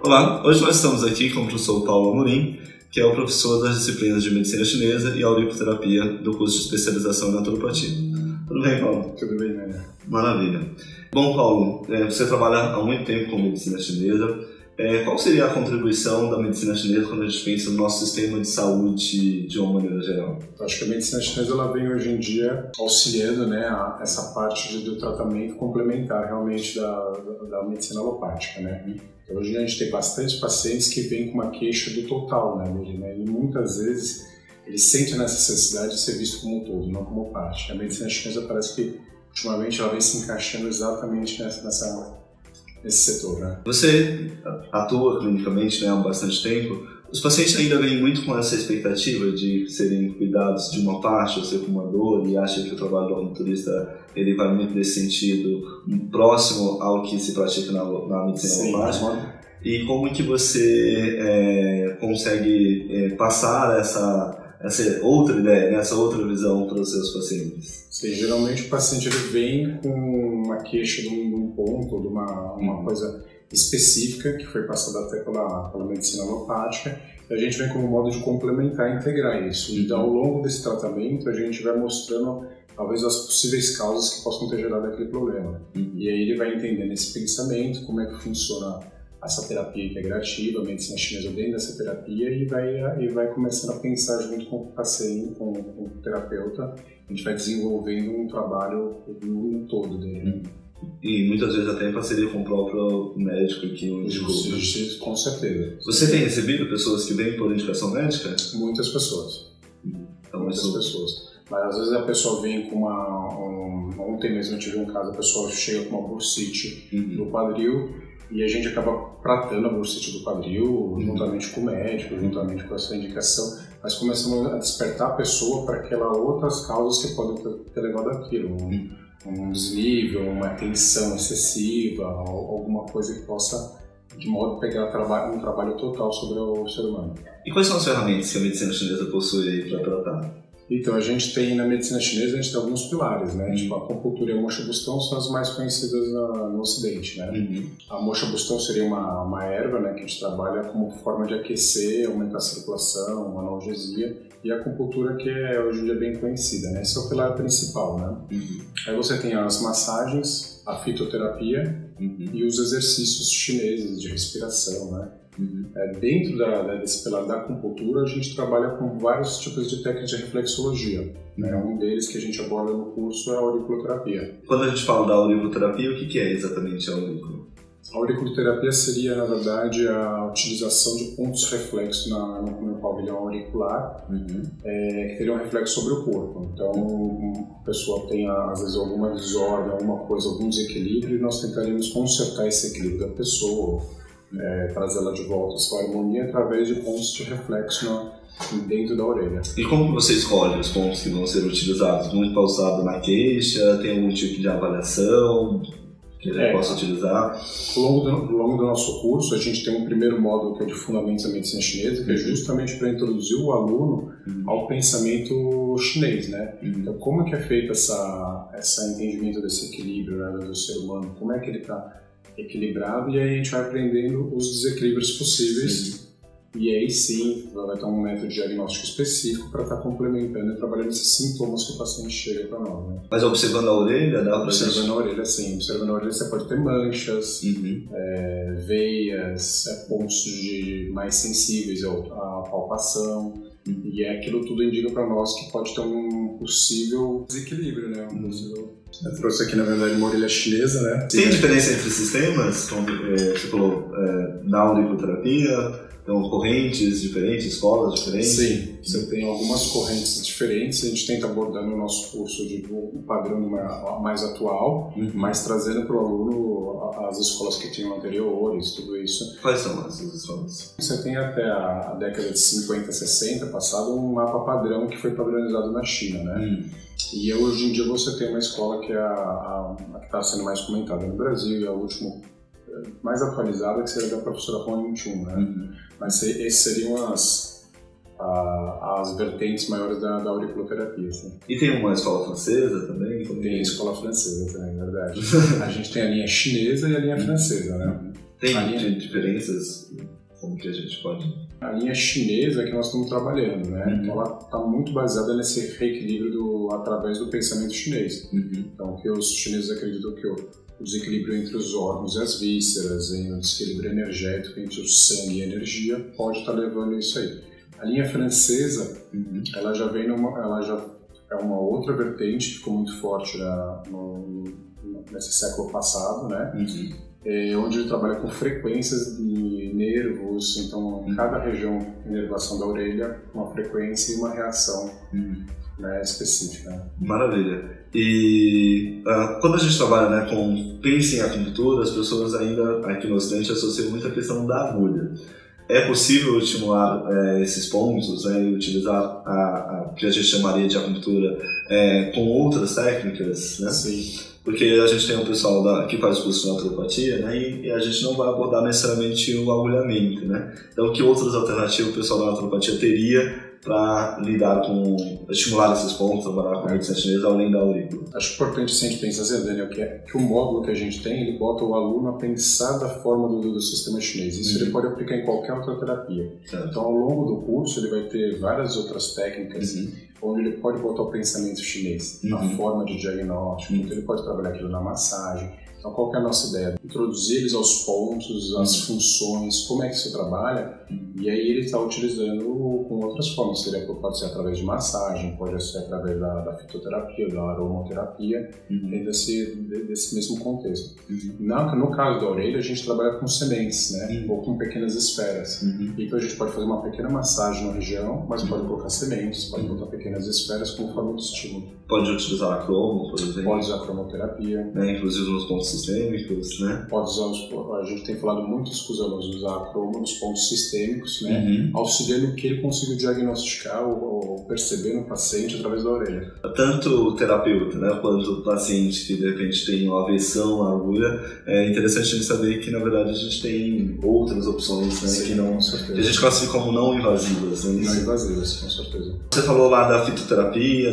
Olá, hoje nós estamos aqui com o professor Paulo Amorim, que é o professor das disciplinas de Medicina Chinesa e Auriculoterapia do curso de especialização em naturopatia. Tudo bem, Paulo? Tudo bem, né? Maravilha. Bom, Paulo, você trabalha há muito tempo com medicina chinesa. Qual seria a contribuição da medicina chinesa quando a gente pensa no nosso sistema de saúde de uma maneira geral? Eu acho que a medicina chinesa ela vem hoje em dia auxiliando, né, essa parte do tratamento complementar realmente da medicina alopática, né? Então, hoje a gente tem bastante pacientes que vêm com uma queixa do total, né? E muitas vezes eles sentem essa necessidade de ser visto como um todo, não como parte. A medicina chinesa parece que ultimamente ela vem se encaixando exatamente nesse setor, né? Você atua clinicamente, né, há bastante tempo. Os pacientes ainda vêm muito com essa expectativa de serem cuidados de uma parte ou ser fumador e acham que o trabalho do acupunturista ele vai muito nesse sentido, próximo ao que se pratica na medicina alopática. E como que você consegue passar essa outra ideia, né, essa outra visão para os seus pacientes? Sim, geralmente o paciente ele vem com uma queixa de um ponto, de uma coisa específica que foi passada até pela medicina alopática, e a gente vem como modo de complementar e integrar isso. E ao longo desse tratamento a gente vai mostrando talvez as possíveis causas que possam ter gerado aquele problema. E aí ele vai entendendo esse pensamento, como é que funciona essa terapia integrativa, a medicina chinesa dentro dessa terapia, e vai começando a pensar junto com o paciente, com o terapeuta, a gente vai desenvolvendo um trabalho no todo dele. E muitas vezes até em parceria com o próprio médico que o indicou. Com certeza. Você tem recebido pessoas que vêm por indicação médica? Muitas pessoas. Então, muitas pessoas. Mas às vezes a pessoa vem com ontem mesmo eu tive um caso, a pessoa chega com uma bursite no quadril, e a gente acaba tratando a bursite do quadril juntamente com o médico, juntamente com essa indicação, mas começamos a despertar a pessoa para aquelas outras causas que podem ter levado àquilo, um desnível, uma tensão excessiva, alguma coisa que possa, de modo, pegar um trabalho total sobre o ser humano. E quais são as ferramentas que a medicina chinesa possui para tratar? Então, a gente tem, na medicina chinesa, a gente tem alguns pilares, né? Tipo, a acupuntura e a moxa-bustão são as mais conhecidas no Ocidente, né? A moxa-bustão seria uma erva, né, que a gente trabalha como forma de aquecer, aumentar a circulação, analgesia, e a acupuntura que é hoje em dia bem conhecida, né? Esse é o pilar principal, né? Aí você tem as massagens, a fitoterapia e os exercícios chineses de respiração, né? Dentro desse pilar da acupuntura, a gente trabalha com vários tipos de técnicas de reflexologia. Um deles que a gente aborda no curso é a auriculoterapia. Quando a gente fala da auriculoterapia, o que é exatamente a aurícula? A auriculoterapia seria, na verdade, a utilização de pontos reflexos no pavilhão auricular, que teriam um reflexo sobre o corpo. Então, a pessoa tem, às vezes, alguma desordem, alguma coisa, algum desequilíbrio, e nós tentaríamos consertar esse equilíbrio da pessoa, trazê-la de volta à sua harmonia através de pontos de reflexo dentro da orelha. E como que você escolhe os pontos que vão ser utilizados? Muito pausado na queixa? Tem algum tipo de avaliação que a gente possa utilizar? Ao longo do nosso curso, a gente tem um primeiro módulo que é de Fundamentos da Medicina Chinesa, que é justamente para introduzir o aluno ao pensamento chinês, né? Então, como é que é feito esse entendimento desse equilíbrio, né, do ser humano? Como é que ele está equilibrado, e aí a gente vai aprendendo os desequilíbrios possíveis, e aí sim vai ter um método diagnóstico específico para estar complementando e trabalhando esses sintomas que o paciente chega para nós, né? Mas observando a orelha, dá para observando a orelha, sim. Observando a orelha você pode ter manchas, veias, pontos mais sensíveis à palpação, e aquilo tudo indica para nós que pode ter um possível desequilíbrio, né? Eu trouxe aqui, na verdade, uma orelha chinesa, né? Tem diferença entre sistemas? Como você falou, na auriculoterapia, então correntes diferentes, escolas diferentes? Sim, você tem algumas correntes diferentes. A gente tenta abordar no nosso curso um padrão mais atual, mas trazendo para o aluno as escolas que tinham anteriores, tudo isso. Quais são essas escolas? Você tem até a década de 50, 60, passado, um mapa padrão que foi padronizado na China, né? E hoje em dia você tem uma escola que é a que está sendo mais comentada no Brasil, e a última mais atualizada, que seria da professora Huang Yunchun, né? Mas esses seriam as vertentes maiores da auriculoterapia. Assim. E tem uma escola francesa também? Tem a escola francesa também, é verdade. A gente tem a linha chinesa e a linha francesa, né? Tem diferenças? Como que a gente pode... A linha chinesa que nós estamos trabalhando, né? Então ela está muito baseada nesse reequilíbrio através do pensamento chinês. Então, que os chineses acreditam que o desequilíbrio entre os órgãos e as vísceras, o desequilíbrio energético entre o sangue e a energia, pode estar levando isso aí. A linha francesa, ela já vem ela já é uma outra vertente que ficou muito forte nesse século passado, né? Onde ele trabalha com frequências de nervos, então em cada região de inervação da orelha, uma frequência e uma reação né, específica. Maravilha. E quando a gente trabalha, né, com pensa em acupuntura, as pessoas ainda aqui no Ocidente associam muito a questão da agulha. É possível estimular esses pontos, né, e utilizar a que a gente chamaria de acupuntura com outras técnicas, né? Sim. Porque a gente tem um pessoal que faz curso de naturopatia, né, e a gente não vai abordar necessariamente o agulhamento, né? Então, que outras alternativas o pessoal da naturopatia teria para lidar com, estimular esses pontos, trabalhar com a medicina chinesa além da aurícula? Acho importante se a gente pensar, Zé Daniel, que o módulo que a gente tem, ele bota o aluno a pensar da forma do sistema chinês. Isso ele pode aplicar em qualquer outra terapia. Então, ao longo do curso, ele vai ter várias outras técnicas onde ele pode botar o pensamento chinês, a forma de diagnóstico, então ele pode trabalhar aquilo na massagem. Então, qual que é a nossa ideia? Introduzir eles aos pontos, às funções, como é que você trabalha, e aí ele está utilizando com outras formas. Pode ser através de massagem, pode ser através da fitoterapia, da aromaterapia, dentro desse mesmo contexto. No caso da orelha, a gente trabalha com sementes, né? Ou com pequenas esferas. Então, a gente pode fazer uma pequena massagem na região, mas pode colocar sementes, pode botar pequenas esferas como forma de estímulo. Pode utilizar a cromo, por exemplo? Pode usar a cromoterapia. Né? Inclusive nos pontos sistêmicos, né? Pode usar, a gente tem falado muito com os alunos, usar a cromo nos pontos sistêmicos, né? Auxiliando que ele consiga diagnosticar ou perceber no paciente através da orelha. Tanto o terapeuta, né, quanto o paciente que de repente tem uma aversão à agulha, é interessante a gente saber que na verdade a gente tem outras opções, né? Sim, que a gente classifica como não invasivas, né? Não invasivas, com certeza. Você falou lá da fitoterapia,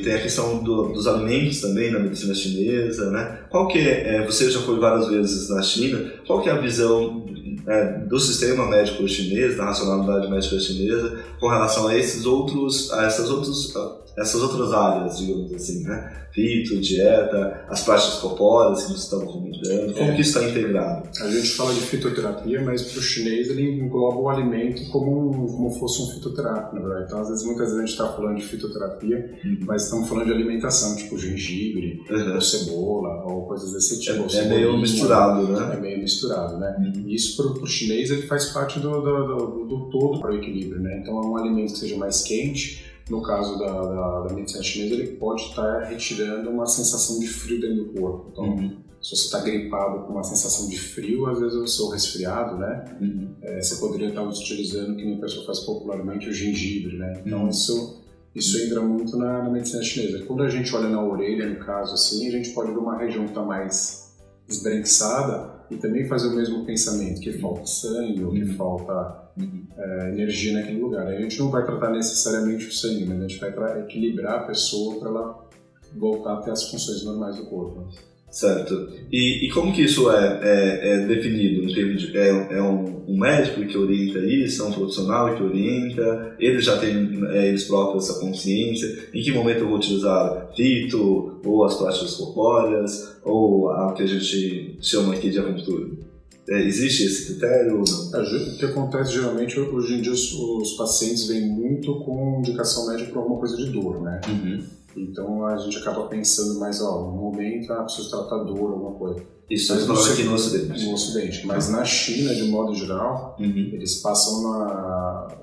tem a questão dos alimentos também na medicina chinesa, né? Qual que você já foi várias vezes na China, qual que é a visão do sistema médico chinês, da racionalidade médica chinesa, com relação a essas outras áreas, digamos assim, né? Fito, dieta, as práticas corpóreas que você estava comentando, como que isso está integrado? A gente fala de fitoterapia, mas para o chinês ele engloba o alimento como fosse um fitoterápico, na verdade. Então, muitas vezes a gente está falando de fitoterapia, mas estamos falando de alimentação, tipo gengibre, ou cebola, ou coisas desse tipo. É meio misturado, né? É meio misturado, né? E isso para o chinês ele faz parte do todo para o equilíbrio, né? Então, é um alimento que seja mais quente. No caso da medicina chinesa, ele pode estar retirando uma sensação de frio dentro do corpo. Então, se você está gripado com uma sensação de frio, às vezes o seu resfriado, né? Você poderia estar utilizando, que nem a pessoa faz popularmente, o gengibre, né? Então, isso entra muito na medicina chinesa. Quando a gente olha na orelha, no caso, assim, a gente pode ver uma região que está mais esbranquiçada e também fazer o mesmo pensamento, que falta sangue ou que falta energia naquele lugar. A gente não vai tratar necessariamente o sangue, mas a gente vai equilibrar a pessoa para ela voltar a ter as funções normais do corpo. Certo. E como que isso é definido? Em termos de, é um médico que orienta isso? É um profissional que orienta? Eles já têm eles próprios essa consciência? Em que momento eu vou utilizar fito, ou as práticas corpóreas, ou a que a gente chama aqui de acupuntura? Existe esse critério ou não? O que acontece geralmente, hoje em dia os pacientes vêm muito com indicação médica por alguma coisa de dor, né? Então a gente acaba pensando mais, no momento preciso tratar dor, alguma coisa. Isso você falou aqui no Ocidente. No Ocidente. Mas na China, de modo geral, eles passam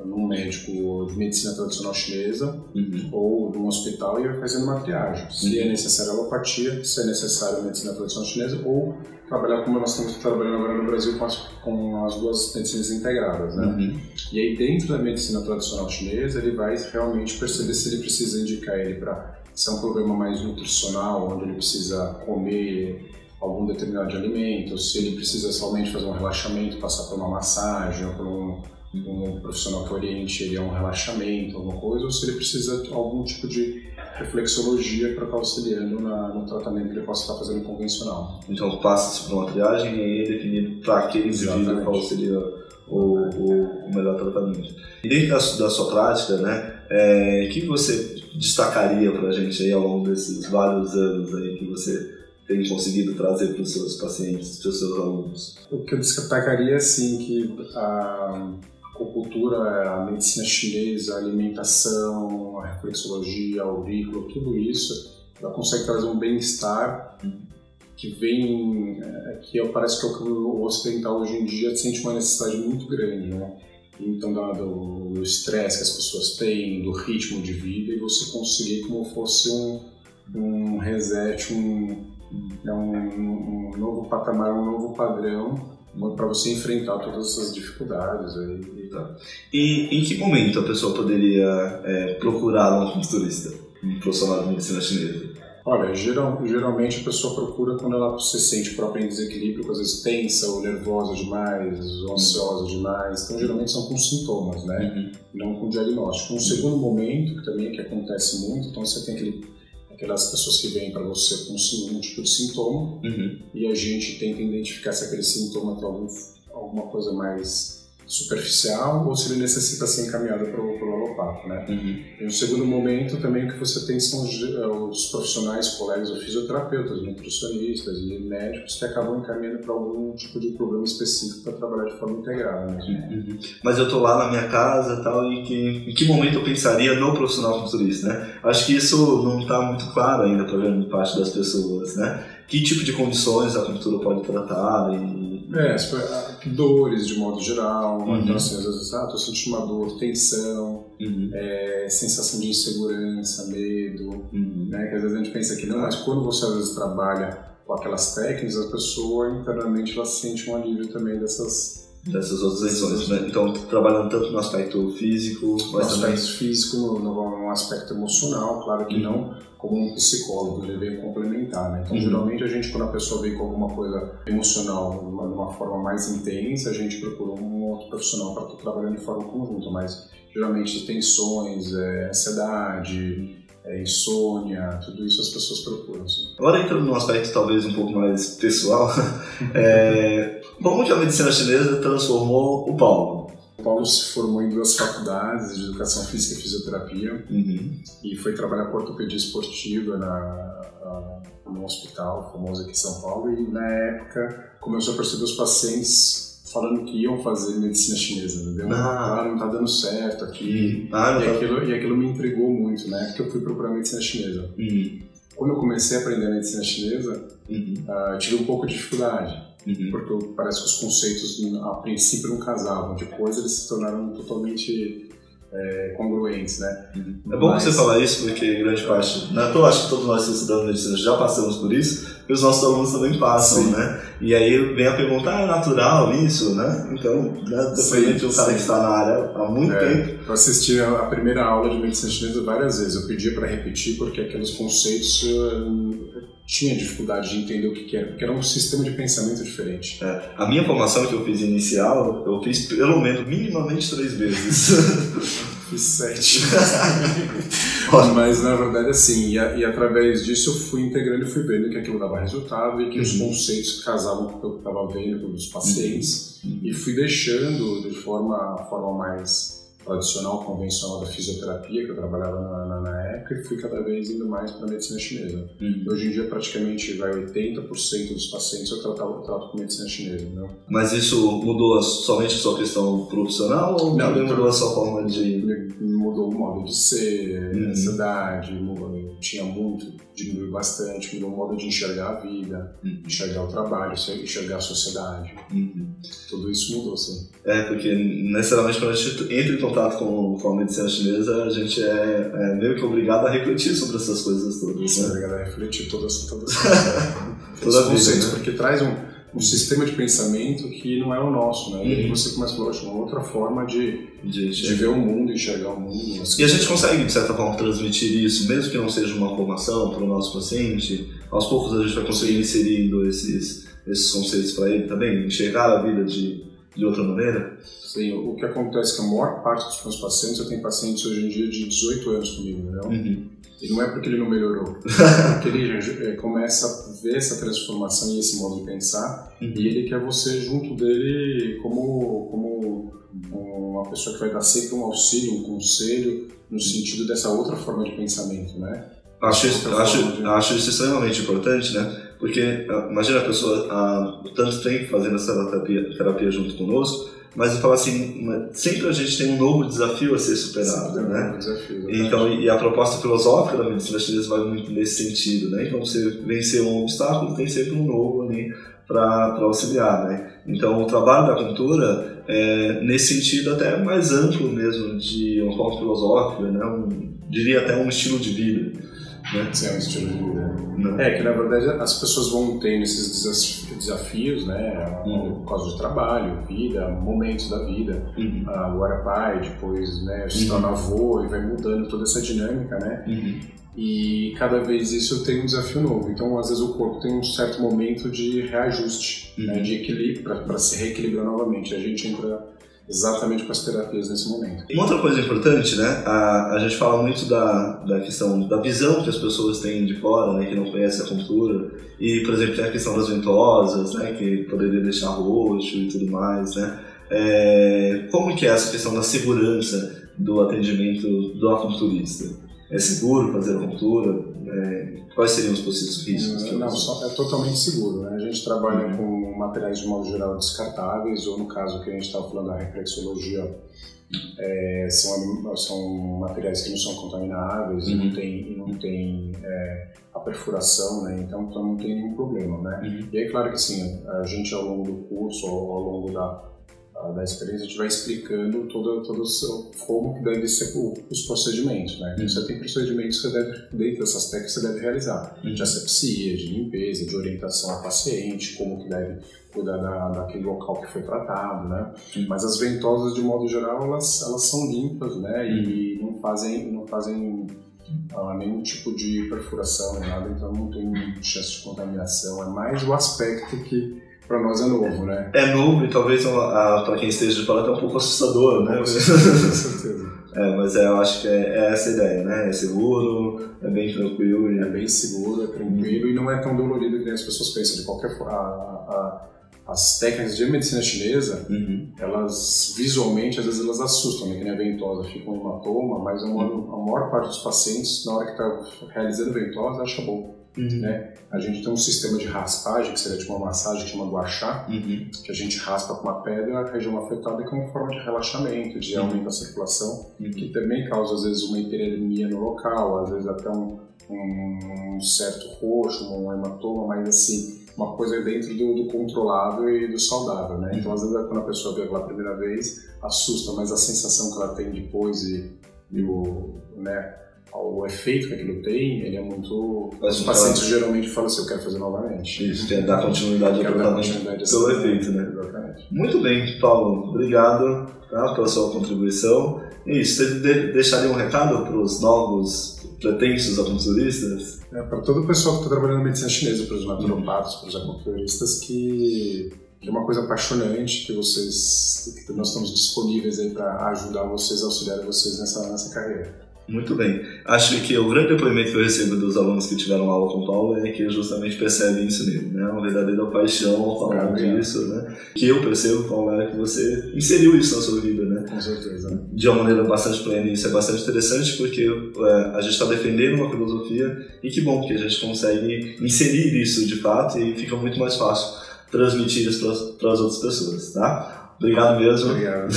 num médico de medicina tradicional chinesa ou num hospital e vai fazendo uma triagem. Se é necessário alopatia, se é necessário medicina tradicional chinesa ou trabalhar como nós estamos trabalhando agora no Brasil com as duas medicinas integradas, né? E aí dentro da medicina tradicional chinesa ele vai realmente perceber se ele precisa indicar ele para ser um problema mais nutricional, onde ele precisa comer algum determinado alimento, se ele precisa somente fazer um relaxamento, passar por uma massagem ou por um profissional que oriente ele a um relaxamento, alguma coisa, ou se ele precisa de algum tipo de reflexologia para estar auxiliando no tratamento que ele possa estar fazendo convencional. Então passa-se por uma triagem e aí é definido para aquele indivíduo qual seria o melhor tratamento. E dentro da sua prática, né, o que você destacaria para a gente aí ao longo desses vários anos aí que você tem conseguido trazer para os seus pacientes, para os seus alunos? O que eu destacaria é assim, que a acupuntura, a medicina chinesa, a alimentação, a reflexologia, a aurícula, tudo isso, ela consegue trazer um bem-estar que vem, que parece que o ocidental hoje em dia sente uma necessidade muito grande, né? Então, do estresse que as pessoas têm, do ritmo de vida, e você conseguir como fosse um reset, um novo patamar, um novo padrão para você enfrentar todas essas dificuldades. E em que momento a pessoa poderia procurar um acupunturista, um profissional de medicina chinesa? Olha, geralmente a pessoa procura quando ela se sente própria em desequilíbrio, às vezes tensa ou nervosa demais, ou ansiosa demais. Então, geralmente são com sintomas, né? Não com diagnóstico. Um segundo momento, que também acontece muito, então você tem aquelas pessoas que vêm para você com um tipo de sintoma e a gente tenta identificar se aquele sintoma tem alguma coisa mais superficial ou se ele necessita ser encaminhado para o alopata, né? E um segundo momento também o que você tem são os profissionais, colegas ou fisioterapeutas, nutricionistas e médicos que acabam encaminhando para algum tipo de problema específico para trabalhar de forma integrada mesmo. Mas eu estou lá na minha casa tal, e em que momento eu pensaria no profissional acupunturista, né? Acho que isso não está muito claro ainda para grande parte das pessoas, né? Que tipo de condições a acupuntura pode tratar dores de modo geral, então assim, às vezes estou sentindo uma dor, tensão, sensação de insegurança, medo, né, que às vezes a gente pensa que não, mas quando você às vezes trabalha com aquelas técnicas, a pessoa internamente ela sente um alívio também dessas outras lições, né? Então, trabalhando tanto no aspecto físico, mas no também... aspecto físico, no aspecto emocional, claro que não como um psicólogo, ele veio complementar, né? Então, geralmente a gente, quando a pessoa vem com alguma coisa emocional de uma forma mais intensa, a gente procura um outro profissional para estar trabalhando de forma conjunta, mas geralmente tensões, ansiedade, insônia, tudo isso as pessoas procuram. Assim. Agora entrando num aspecto talvez um pouco mais pessoal, como que a medicina chinesa transformou o Paulo? O Paulo se formou em 2 faculdades de educação física e fisioterapia e foi trabalhar com ortopedia esportiva num hospital famoso aqui em São Paulo, e na época começou a perceber os pacientes falando que iam fazer medicina chinesa, entendeu? Não tá dando certo aqui. E aquilo me intrigou muito, né? Porque eu fui procurar medicina chinesa. Quando eu comecei a aprender a medicina chinesa, tive um pouco de dificuldade, porque parece que os conceitos a princípio não casavam, depois eles se tornaram totalmente congruentes, né? É bom você falar isso, porque grande parte, eu acho que todos nós que estudamos medicina já passamos por isso, e os nossos alunos também passam, né? E aí vem a pergunta, é natural isso, né? Então, depois de um cara que está na área há muito tempo. Eu assisti a primeira aula de medicina chinesa várias vezes, eu pedia para repetir porque aqueles conceitos eu tinha dificuldade de entender o que era, porque era um sistema de pensamento diferente. A minha formação que eu fiz inicial, eu fiz pelo menos minimamente 3 vezes. Fiz 7. Mas na verdade assim, e através disso eu fui integrando e fui vendo que aquilo dava resultado e que os conceitos casavam com o que eu estava vendo dos pacientes e fui deixando de forma mais tradicional, convencional da fisioterapia que eu trabalhava na época, e fui cada vez indo mais para a medicina chinesa. Hoje em dia praticamente 80% dos pacientes eu trato com medicina chinesa. Não? Mas isso mudou somente a sua questão profissional ou também mudou a sua forma de... Mudou o modo de ser, a ansiedade, diminuiu bastante, mudou o modo de enxergar a vida, enxergar o trabalho, enxergar a sociedade. Tudo isso mudou, sim. Porque necessariamente quando a gente entra em contato com a medicina chinesa, a gente é meio que obrigado a refletir sobre essas coisas todas. Né? Obrigado a refletir todos os conceitos, porque traz um sistema de pensamento que não é o nosso, né? E aí você começa a falar, uma outra forma de ver o mundo, enxergar o mundo. E a gente consegue, de certa forma, transmitir isso, mesmo que não seja uma formação para o nosso paciente, aos poucos a gente vai conseguir inserindo esses conceitos para ele também, enxergar a vida de outra maneira? Sim, o que acontece é que a maior parte dos meus pacientes, eu tenho pacientes hoje em dia de 18 anos comigo, entendeu? E não é porque ele não melhorou, é porque ele começa a ver essa transformação e esse modo de pensar, e ele quer você junto dele como uma pessoa que vai dar sempre um auxílio, um conselho, no sentido dessa outra forma de pensamento, né? Acho isso extremamente importante, né? Porque imagina a pessoa há tanto tempo fazendo essa terapia junto conosco, mas eu falo assim, sempre a gente tem um novo desafio a ser superado, né? Então, e a proposta filosófica da medicina chinesa vai muito nesse sentido, né? Então, você vencer um obstáculo, tem sempre um novo ali para auxiliar, né? Então, o trabalho da acupuntura é nesse sentido até mais amplo mesmo, de uma forma filosófica, né? Diria até um estilo de vida. Né? Sim, é um estilo de vida. É que na verdade as pessoas vão tendo esses desafios, né? Por causa de trabalho, vida, momentos da vida. Agora pai, depois, né, se torna avô e vai mudando toda essa dinâmica, né? E cada vez isso tem um desafio novo. Então, às vezes o corpo tem um certo momento de reajuste, né, de equilíbrio, para se reequilibrar novamente. A gente entra exatamente com as terapias nesse momento. Uma outra coisa importante, né? A gente fala muito da questão da visão que as pessoas têm de fora, né? Que não conhecem a acupuntura. E, por exemplo, tem a questão das ventosas, né? Que poderia deixar roxo e tudo mais, né? Como que é essa questão da segurança do atendimento do acupunturista? É seguro fazer acupuntura? Quais seriam os possíveis riscos? Não, é totalmente seguro, né? A gente trabalha com materiais de modo geral descartáveis, ou no caso que a gente estava falando da reflexologia, são materiais que não são contaminados e não tem a perfuração, né? Então não tem nenhum problema, né? E é claro que assim, a gente ao longo do curso, ou ao longo da experiência, a gente vai explicando todo como que deve ser os procedimentos, né? Então, você tem procedimentos que você deve, dentro dessas técnicas, você deve realizar, de asepsia, de limpeza, de orientação ao paciente, como que deve cuidar daquele local que foi tratado, né? Mas as ventosas, de modo geral, elas são limpas, né? E não fazem nenhum tipo de perfuração, nada, então não tem chance de contaminação, é mais o aspecto que para nós é novo, né? É novo e talvez para quem esteja de fora até um pouco assustador, né? Com certeza. Mas eu acho que é essa a ideia, né? É seguro, é bem tranquilo. É bem seguro, é tranquilo e não é tão dolorido que nem as pessoas pensam. De qualquer forma, as técnicas de medicina chinesa, elas visualmente, às vezes elas assustam, né? Que nem a ventosa fica um hematoma, mas a maior parte dos pacientes, na hora que está realizando ventosa, acha bom. Né? A gente tem um sistema de raspagem, que seria tipo uma massagem que chama gua sha, que a gente raspa com uma pedra a região afetada que é uma forma de relaxamento, de aumento da circulação, que também causa às vezes uma hiperemia no local, às vezes até um certo roxo, um hematoma, mas assim, uma coisa dentro do controlado e do saudável, né? Então às vezes quando a pessoa vê pela primeira vez, assusta, mas a sensação que ela tem depois e o efeito que aquilo tem, ele é muito... Os pacientes geralmente falam assim, eu quero fazer novamente. Isso, quer dar continuidade ao tratamento pelo efeito, né? Exatamente. Muito bem, Paulo. Obrigado pela sua contribuição. E isso, você deixaria um recado para os novos pretensos acupunturistas? Para todo o pessoal que está trabalhando na medicina chinesa, para os naturopatas, para os acupunturistas, que é uma coisa apaixonante, que nós estamos disponíveis aí para ajudar vocês, auxiliar vocês nessa carreira. Muito bem. Acho que o grande depoimento que eu recebo dos alunos que tiveram aula com o Paulo é que justamente percebem isso nele, né? Uma verdadeira paixão ao falar disso, né? Que eu percebo, Paulo, é que você inseriu isso na sua vida, né? Com certeza. De uma maneira bastante plena, e isso é bastante interessante porque a gente está defendendo uma filosofia e que bom que a gente consegue inserir isso de fato e fica muito mais fácil transmitir isso para as outras pessoas, tá? Obrigado mesmo. Obrigado.